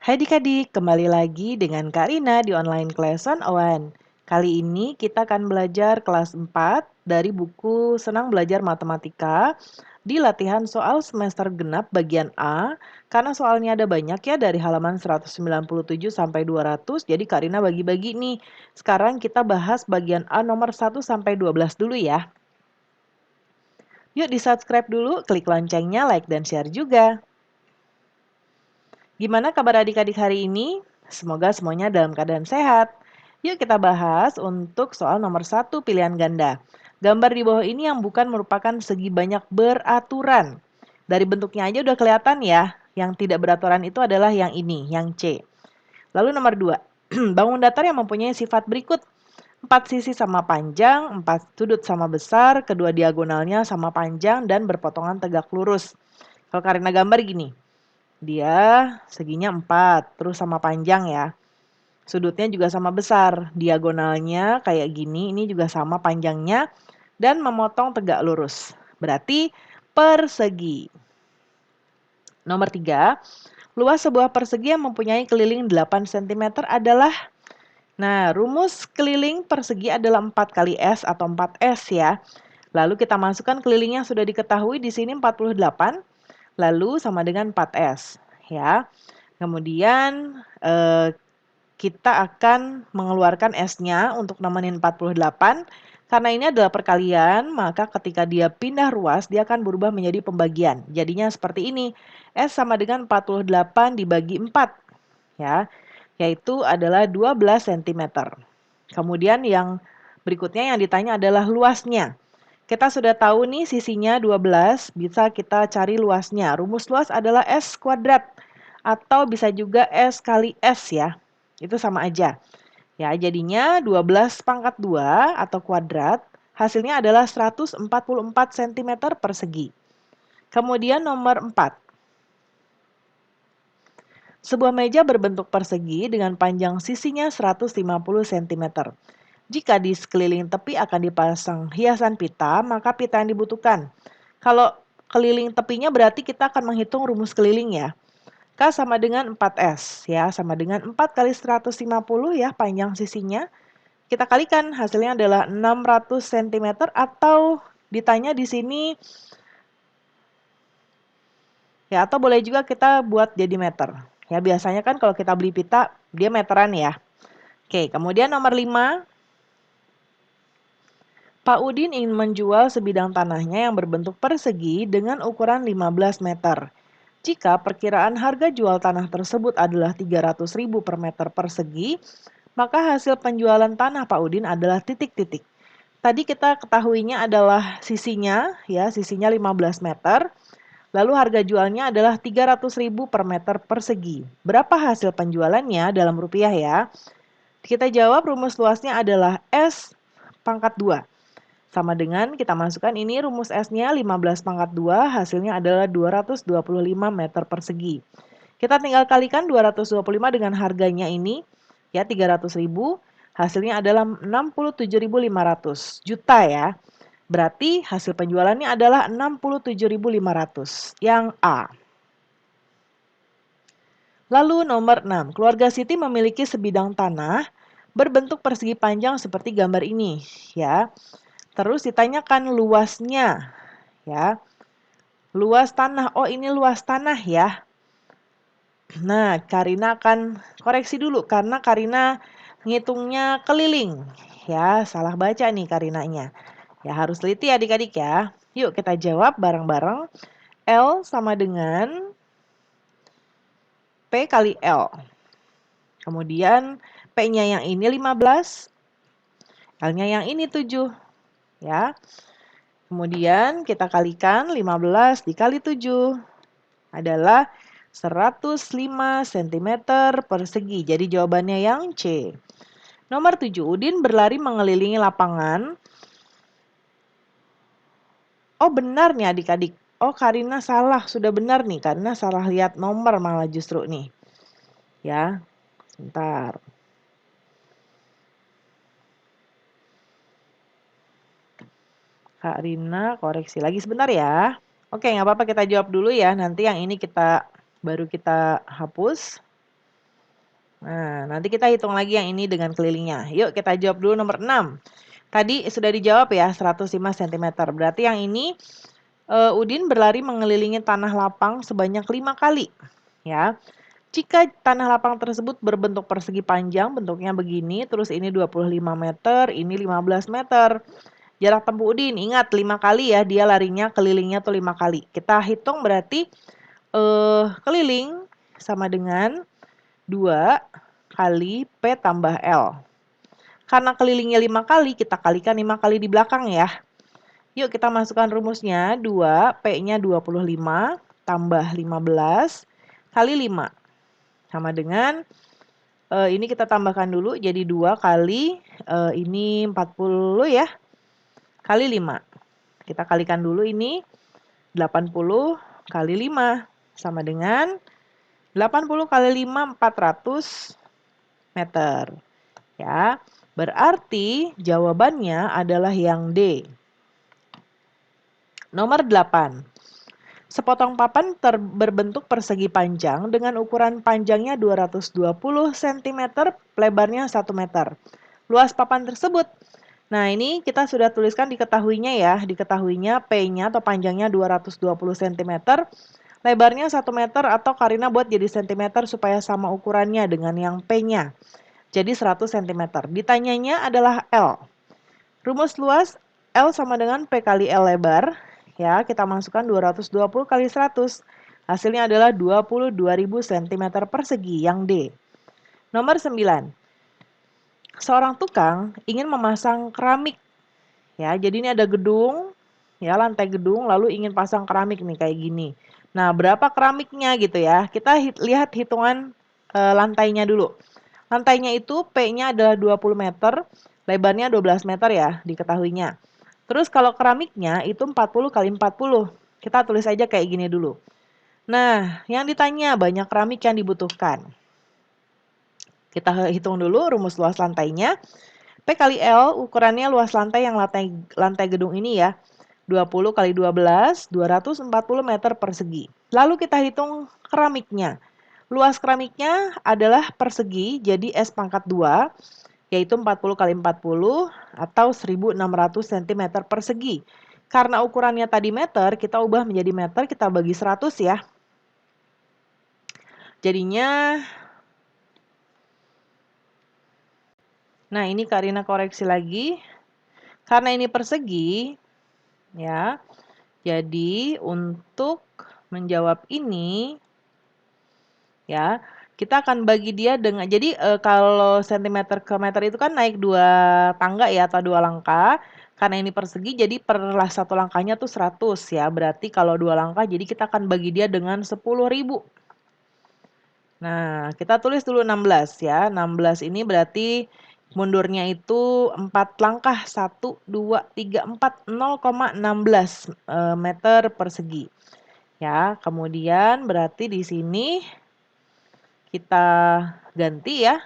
Hai adik-adik, kembali lagi dengan Kak Rina di online class 101. Kali ini kita akan belajar kelas 4 dari buku Senang Belajar Matematika di latihan soal semester genap bagian A, karena soalnya ada banyak ya dari halaman 197 sampai 200, jadi Kak Rina bagi-bagi nih. Sekarang kita bahas bagian A nomor 1 sampai 12 dulu ya. Yuk di-subscribe dulu, klik loncengnya, like dan share juga. Gimana kabar adik-adik hari ini? Semoga semuanya dalam keadaan sehat. Yuk kita bahas untuk soal nomor 1 pilihan ganda. Gambar di bawah ini yang bukan merupakan segi banyak beraturan. Dari bentuknya aja udah kelihatan ya. Yang tidak beraturan itu adalah yang ini, yang C. Lalu nomor 2, bangun datar yang mempunyai sifat berikut. 4 sisi sama panjang, 4 sudut sama besar, kedua diagonalnya sama panjang dan berpotongan tegak lurus. Kalau Karina gambar gini. Dia seginya 4, terus sama panjang ya. Sudutnya juga sama besar, diagonalnya kayak gini, ini juga sama panjangnya, dan memotong tegak lurus. Berarti persegi. Nomor 3, luas sebuah persegi yang mempunyai keliling 8 cm adalah, nah rumus keliling persegi adalah 4 kali S atau 4S ya. Lalu kita masukkan kelilingnya sudah diketahui di sini 48, lalu sama dengan 4S ya. Kemudian kita akan mengeluarkan S-nya untuk nemenin 48. Karena ini adalah perkalian, maka ketika dia pindah ruas, dia akan berubah menjadi pembagian. Jadinya seperti ini, S sama dengan 48 dibagi 4, ya, yaitu adalah 12 cm. Kemudian yang berikutnya yang ditanya adalah luasnya. Kita sudah tahu nih sisinya 12, bisa kita cari luasnya. Rumus luas adalah S kuadrat atau bisa juga S kali S ya. Itu sama aja. Ya, jadinya 12 pangkat 2 atau kuadrat, hasilnya adalah 144 cm persegi. Kemudian nomor 4. Sebuah meja berbentuk persegi dengan panjang sisinya 150 cm. Jika di sekeliling tepi akan dipasang hiasan pita, maka pita yang dibutuhkan. Kalau keliling tepinya berarti kita akan menghitung rumus keliling ya. K sama dengan 4S ya, sama dengan 4 kali 150 ya panjang sisinya. Kita kalikan hasilnya adalah 600 cm atau ditanya di sini ya, atau boleh juga kita buat jadi meter. Ya biasanya kan kalau kita beli pita dia meteran ya. Oke, kemudian nomor 5. Pak Udin ingin menjual sebidang tanahnya yang berbentuk persegi dengan ukuran 15 meter. Jika perkiraan harga jual tanah tersebut adalah 300.000 per meter persegi, maka hasil penjualan tanah Pak Udin adalah titik-titik. Tadi kita ketahuinya adalah sisinya, ya sisinya 15 meter, lalu harga jualnya adalah 300.000 per meter persegi. Berapa hasil penjualannya dalam rupiah ya? Kita jawab rumus luasnya adalah S pangkat 2. Sama dengan kita masukkan ini rumus S-nya 15 pangkat 2, hasilnya adalah 225 meter persegi. Kita tinggal kalikan 225 dengan harganya ini, ya 300.000, hasilnya adalah 67.500 juta ya. Berarti hasil penjualannya adalah 67.500, yang A. Lalu nomor 6, keluarga Siti memiliki sebidang tanah berbentuk persegi panjang seperti gambar ini, ya. Terus ditanyakan luasnya, ya. Luas tanah, oh ini luas tanah ya. Nah, Karina akan koreksi dulu karena Karina ngitungnya keliling. Ya, salah baca nih Karinanya. Ya, harus teliti adik-adik ya. Yuk kita jawab bareng-bareng. L sama dengan P kali L. Kemudian P-nya yang ini 15, L-nya yang ini 7. Ya. Kemudian kita kalikan 15 dikali 7 adalah 105 cm persegi. Jadi jawabannya yang C. Nomor 7, Udin berlari mengelilingi lapangan. Oh benar nih adik-adik. Oh Karina salah, sudah benar nih. Karina salah lihat nomor malah justru nih. Ya, sebentar. Kak Rina koreksi lagi sebentar ya. Oke, nggak apa-apa kita jawab dulu ya. Nanti yang ini baru kita hapus. Nah, nanti kita hitung lagi yang ini dengan kelilingnya. Yuk kita jawab dulu nomor 6. Tadi sudah dijawab ya, 105 cm. Berarti yang ini Udin berlari mengelilingi tanah lapang sebanyak 5 kali. Ya. Jika tanah lapang tersebut berbentuk persegi panjang, bentuknya begini, terus ini 25 meter, ini 15 meter. Jarak tempuh Udin, ingat 5 kali ya, dia larinya kelilingnya tuh 5 kali. Kita hitung berarti keliling sama dengan 2 kali P tambah L. Karena kelilingnya 5 kali, kita kalikan 5 kali di belakang ya. Yuk kita masukkan rumusnya, 2, P-nya 25, tambah 15, kali 5. Sama dengan, ini kita tambahkan dulu, jadi 2 kali, ini 40 ya, kali 5. Kita kalikan dulu ini, 80 kali 5, sama dengan 80 kali 5, 400 meter. Ya, berarti jawabannya adalah yang D. Nomor 8. Sepotong papan berbentuk persegi panjang dengan ukuran panjangnya 220 cm, lebarnya 1 meter. Luas papan tersebut. Nah, ini kita sudah tuliskan diketahuinya ya. Diketahuinya P-nya atau panjangnya 220 cm, lebarnya 1 meter atau Karina buat jadi cm supaya sama ukurannya dengan yang P-nya. Jadi 100 cm. Ditanyanya adalah L. Rumus luas L sama dengan P kali L lebar. Ya, kita masukkan 220 kali 100. Hasilnya adalah 22.000 cm persegi yang D. Nomor 9. Seorang tukang ingin memasang keramik. Ya, jadi ini ada gedung, ya lantai gedung, lalu ingin pasang keramik nih kayak gini. Nah, berapa keramiknya gitu ya? Kita lihat hitungan lantainya dulu. Lantainya itu P-nya adalah 20 meter, lebarnya 12 meter ya, diketahuinya. Terus kalau keramiknya itu 40 kali 40. Kita tulis aja kayak gini dulu. Nah, yang ditanya banyak keramik yang dibutuhkan. Kita hitung dulu rumus luas lantainya. P kali L ukurannya luas lantai yang lantai gedung ini ya. 20 kali 12, 240 meter persegi. Lalu kita hitung keramiknya. Luas keramiknya adalah persegi, jadi S pangkat 2, yaitu 40 kali 40 atau 1.600 cm persegi. Karena ukurannya tadi meter, kita ubah menjadi meter, kita bagi 100 ya. Jadinya, nah ini Karina koreksi lagi. Karena ini persegi, ya. Jadi untuk menjawab ini, ya, kita akan bagi dia dengan, jadi kalau sentimeter ke meter itu kan naik 2 tangga ya atau 2 langkah. Karena ini persegi jadi per satu langkahnya tuh 100 ya. Berarti kalau 2 langkah jadi kita akan bagi dia dengan 10.000. Nah, kita tulis dulu 16 ya. 16 ini berarti mundurnya itu 4 langkah. 1, 2, 3, 4, 0,16 meter persegi. Ya, kemudian berarti di sini kita ganti ya.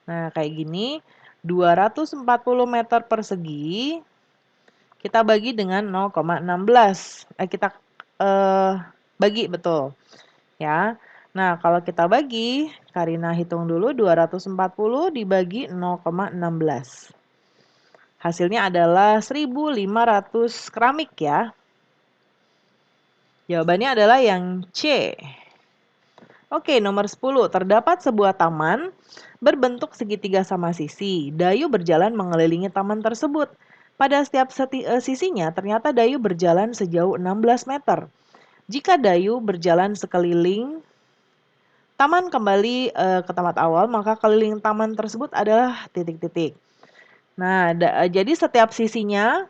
Nah, kayak gini, 240 meter persegi kita bagi dengan 0,16. Kita bagi betul. Ya. Nah, kalau kita bagi, Karina hitung dulu 240 dibagi 0,16. Hasilnya adalah 1.500 keramik ya. Jawabannya adalah yang C. Oke, nomor 10. Terdapat sebuah taman berbentuk segitiga sama sisi. Dayu berjalan mengelilingi taman tersebut. Pada setiap sisinya, ternyata Dayu berjalan sejauh 16 meter. Jika Dayu berjalan sekeliling taman kembali ke tempat awal, maka keliling taman tersebut adalah titik-titik. Nah, jadi setiap sisinya,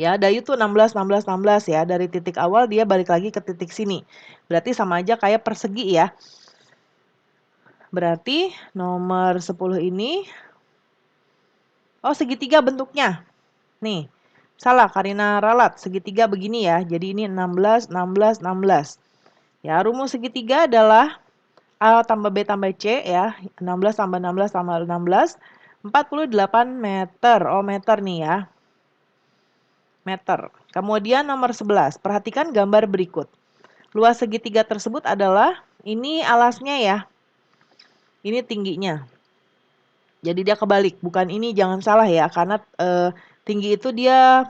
ya Dayu tuh 16, 16, 16 ya. Dari titik awal dia balik lagi ke titik sini. Berarti sama aja kayak persegi ya. Berarti nomor 10 ini, oh segitiga bentuknya. Nih, salah Karina ralat, segitiga begini ya. Jadi ini 16, 16, 16. Ya, rumus segitiga adalah A tambah B tambah C ya. 16 tambah 16 tambah 16, 48 meter. Oh meter nih ya. Meter. Kemudian nomor 11, perhatikan gambar berikut. Luas segitiga tersebut adalah Ini alasnya ya, ini tingginya. Jadi dia kebalik, bukan ini jangan salah ya, karena tinggi itu dia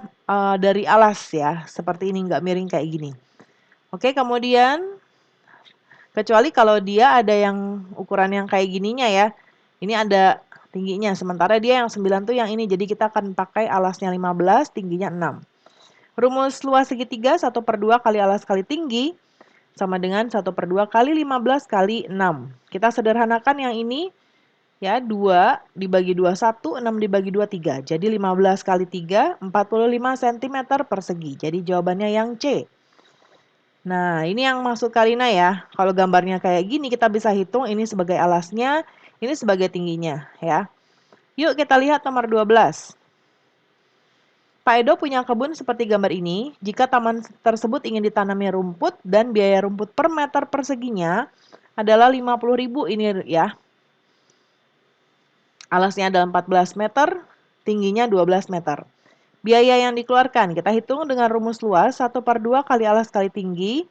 dari alas ya, seperti ini nggak miring kayak gini. Oke, kemudian kecuali kalau dia ada yang ukuran yang kayak gininya ya, ini ada tingginya, sementara dia yang 9 tuh yang ini, jadi kita akan pakai alasnya 15, tingginya 6. Rumus luas segitiga 1/2 kali alas kali tinggi sama dengan 1/2 kali 15 kali 6. Kita sederhanakan yang ini. Ya, 2 dibagi 2, 1, 6 dibagi 2, 3. Jadi 15 kali 3, 45 cm persegi. Jadi jawabannya yang C. Nah, ini yang maksud Karina ya. Kalau gambarnya kayak gini, kita bisa hitung ini sebagai alasnya, ini sebagai tingginya ya. Yuk kita lihat nomor 12. Pak Edo punya kebun seperti gambar ini. Jika taman tersebut ingin ditanami rumput dan biaya rumput per meter perseginya adalah 50.000 ini ya. Alasnya adalah 14 meter, tingginya 12 meter. Biaya yang dikeluarkan, kita hitung dengan rumus luas 1/2 kali alas kali tinggi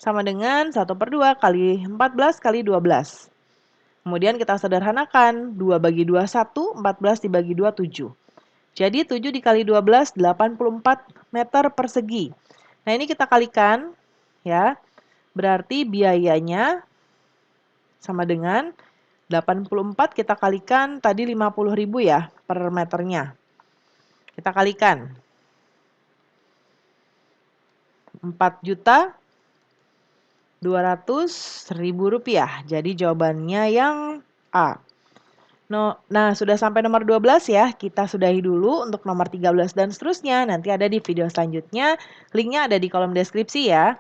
sama dengan 1/2 kali 14 kali 12. Kemudian kita sederhanakan, 2 bagi 2, 1, 14 dibagi 2, 7. Jadi 7 dikali 12, 84 meter persegi. Nah ini kita kalikan, ya. Berarti biayanya sama dengan 84 kita kalikan tadi 50.000 ya per meternya. Kita kalikan. 4.200.000 rupiah. Jadi jawabannya yang A. No, nah, sudah sampai nomor 12 ya. Kita sudahi dulu untuk nomor 13 dan seterusnya. Nanti ada di video selanjutnya. Linknya ada di kolom deskripsi ya.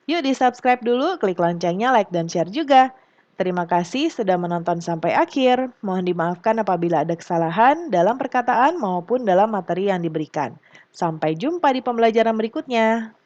Yuk di-subscribe dulu, klik loncengnya, like dan share juga. Terima kasih sudah menonton sampai akhir. Mohon dimaafkan apabila ada kesalahan dalam perkataan maupun dalam materi yang diberikan. Sampai jumpa di pembelajaran berikutnya.